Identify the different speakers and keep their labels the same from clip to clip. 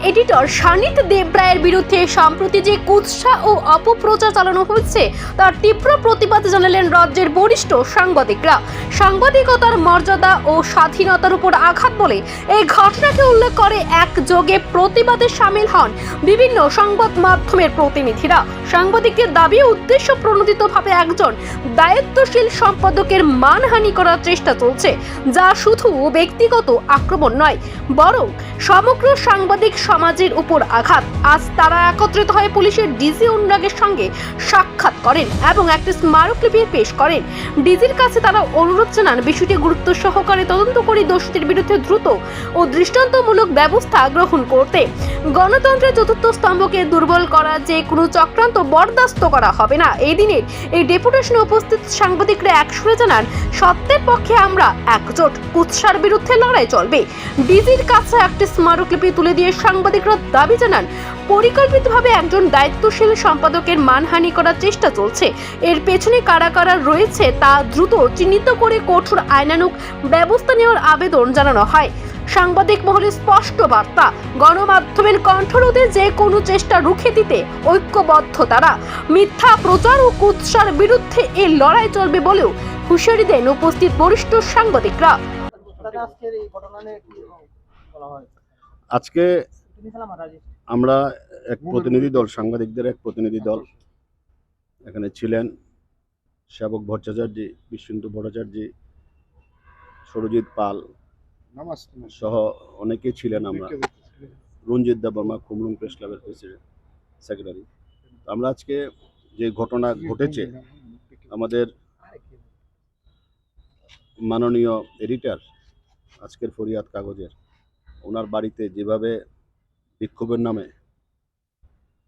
Speaker 1: Editor শানিত দেবরায়ের বিরুদ্ধে সম্প্রতি যে কুৎসা ও অপপ্রচার চালানো হচ্ছে তার তীব্র প্রতিবাদ জানালেন রাজ্যের বরিষ্ঠ সাংবাদিকরা। সাংবাদিকতার মর্যাদা ও স্বাধীনতার উপর আঘাত বলে এই ঘটনাকে উল্লেখ করে একযোগে প্রতিবাদে সামিল হন বিভিন্ন সংবাদ মাধ্যমের প্রতিনিধিরা। সাংবাদিকদের দাবি উদ্দেশ্য প্রণোদিতভাবে একজন দায়িত্বশীল সম্পাদকের মানহানি করার চেষ্টা চলছে, যা শুধু ব্যক্তিগত আক্রমণ নয় বরং সমগ্র সাংবাদিক সমাজের উপর আঘাত। আজ তারা একত্রিত হয়ে পুলিশের ডিজি অনুরাগের সঙ্গে সাক্ষাৎ করেন এবং একটি স্মারকলিপি পেশ করেন। ডিজির কাছে তারা অনুরোধ জানান বিষয়টি গুরুত্ব সহকারে তদন্ত করে দোষীদের বিরুদ্ধে দ্রুত ও দৃষ্টান্তমূলক ব্যবস্থা গ্রহণ করতে। গণতন্ত্রের চতুর্থ স্তম্ভকে দুর্বল করার যে কোনো চক্রান্ত বরদাস্ত করা হবে না। এই দিনের এই ডেপুটেশনে উপস্থিত সাংবাদিকরা একসুরে জানান, সত্যের পক্ষে আমরা একজোট, কুৎসার বিরুদ্ধে লড়াই চলবে। ডিজির কাছে একটি স্মারকলিপি তুলে দিয়ে সাংবাদিকরা দাবি জানান, পরিকল্পিতভাবে একজন দায়িত্বশীল সম্পাদকের মানহানি করার চেষ্টা চলছে। এর পেছনে কারা কারা রয়েছে তা দ্রুত চিহ্নিত করে কঠোর আইনানুগ ব্যবস্থা নেওয়ার আবেদন জানানো হয়। সাংবাদিক মহলে স্পষ্ট বার্তা, গণমাধ্যমের কণ্ঠরোধে যে কোনো চেষ্টা রুখে দিতে ঐক্যবদ্ধ তারা। মিথ্যা প্রচার ও কুৎসার বিরুদ্ধে এই লড়াই চলবে বলেও হুঁশিয়ারি দেন উপস্থিত বরিষ্ঠ সাংবাদিকরা।
Speaker 2: আজকে আমরা এক প্রতিনিধি দল, সাংবাদিকদের এক প্রতিনিধি দল এখানে ছিলেন। সেবক ভট্টাচার্য, বিশ্বন্তু ভট্টাচার্য, সরজিৎ পাল সহ অনেকেই ছিলেন। আমরা রঞ্জিত দেববর্মা, কুমরুং প্রেস ক্লাবের প্রেসিডেন্ট সেক্রেটারি। আমরা আজকে যে ঘটনা ঘটেছে, আমাদের মাননীয় এডিটর আজকের ফরিয়াদ কাগজের ওনার বাড়িতে যেভাবে বিক্ষোভের নামে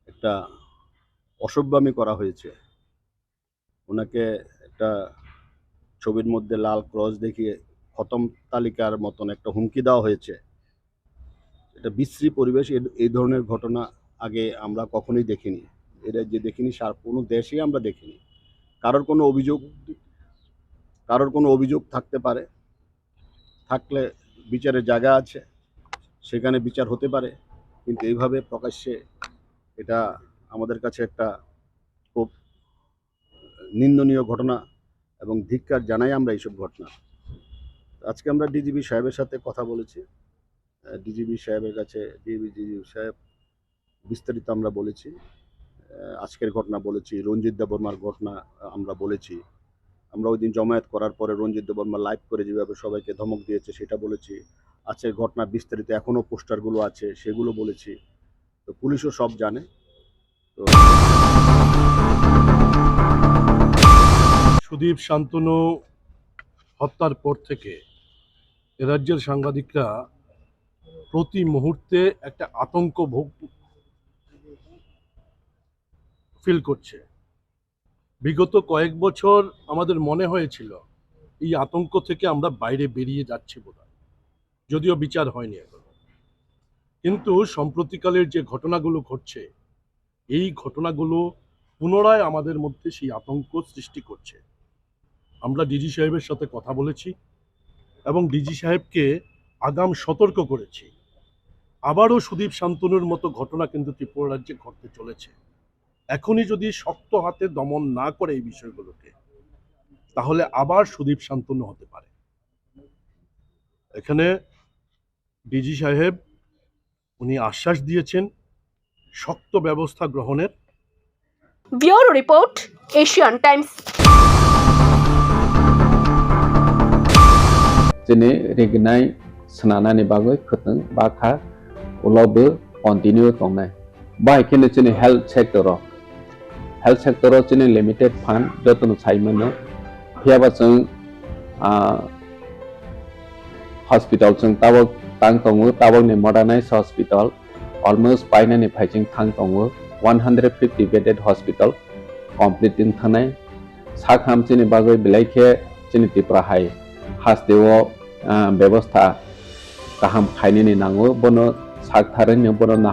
Speaker 2: একটা অসভ্যামি করা হয়েছে, ওনাকে একটা ছবির মধ্যে লাল ক্রস দেখিয়ে খতম তালিকার মতন একটা হুমকি দেওয়া হয়েছে। এটা বিশ্রী পরিবেশ। এই ধরনের ঘটনা আগে আমরা কখনোই দেখিনি। এটা যে দেখিনি কোনো দেশেই আমরা দেখিনি। কারোর কোনো অভিযোগ থাকতে পারে, থাকলে বিচারের জায়গা আছে, সেখানে বিচার হতে পারে, কিন্তু এইভাবে প্রকাশ্যে এটা আমাদের কাছে একটা খুব নিন্দনীয় ঘটনা এবং ধিক্কার জানাই আমরা এইসব ঘটনা। আজকে আমরা ডিজিপি সাহেবের সাথে কথা বলেছি। ডিজিপি সাহেবের কাছে ডিজিপি সাহেব বিস্তারিত আমরা বলেছি, আজকের ঘটনা বলেছি, রঞ্জিত দেববর্মার ঘটনা আমরা বলেছি। আমরা ওই দিন জমায়েত করার পরে রঞ্জিত দেববর্মা লাইভ করে যেভাবে সবাইকে ধমক দিয়েছে সেটা বলেছি। আজকের ঘটনা বিস্তারিত এখনও পোস্টারগুলো আছে সেগুলো বলেছি। তো পুলিশও সব জানে। তো
Speaker 3: সুদীপ শান্তনু হত্যার পর থেকে রাজ্যের সাংবাদিকরা প্রতি মুহূর্তে একটা আতঙ্ক ফিল করছে। বিগত কয়েক বছর আমাদের মনে হয়েছিল এই আতঙ্ক থেকে আমরা বাইরে বেরিয়ে যাচ্ছি বোধহয়, যদিও বিচার হয়নি এখনো। কিন্তু সম্প্রতিকালের যে ঘটনাগুলো ঘটছে, এই ঘটনাগুলো পুনরায় আমাদের মধ্যে সেই আতঙ্ক সৃষ্টি করছে। আমরা ডিজি সাহেবের সাথে কথা বলেছি এবং ডিজি সাহেবকে আগাম সতর্ক করেছি। আবারও সুদীপ শান্তনুর মতো ঘটনা কিন্তু ত্রিপুরা রাজ্যে ঘটতে চলেছে। এখনই যদি শক্ত হাতে দমন না করে এই বিষয়গুলোকে, তাহলে আবার সুদীপ শান্তনু হতে পারে। এখানে ডিজি সাহেব উনি আশ্বাস দিয়েছেন শক্ত ব্যবস্থা গ্রহণের।
Speaker 1: Bureau report, Asian Times.
Speaker 4: Jene regnai senana ni bagoi khuteng bakha ulobe continue tongnai bai kene jene health sector jene limited fund jotun saimano hiaba jeng hospital jeng tabok tang tongo tabok ni modernized hospital almost paina ni phaijing thang tongo 150 bedded hospital complete in thanai sakham jene bagoi bilaikhe jene tipra hai hastewo ব্যবস্থা কাহাম খাইনি নাঙ্গো বনো সাক থারেন বনো না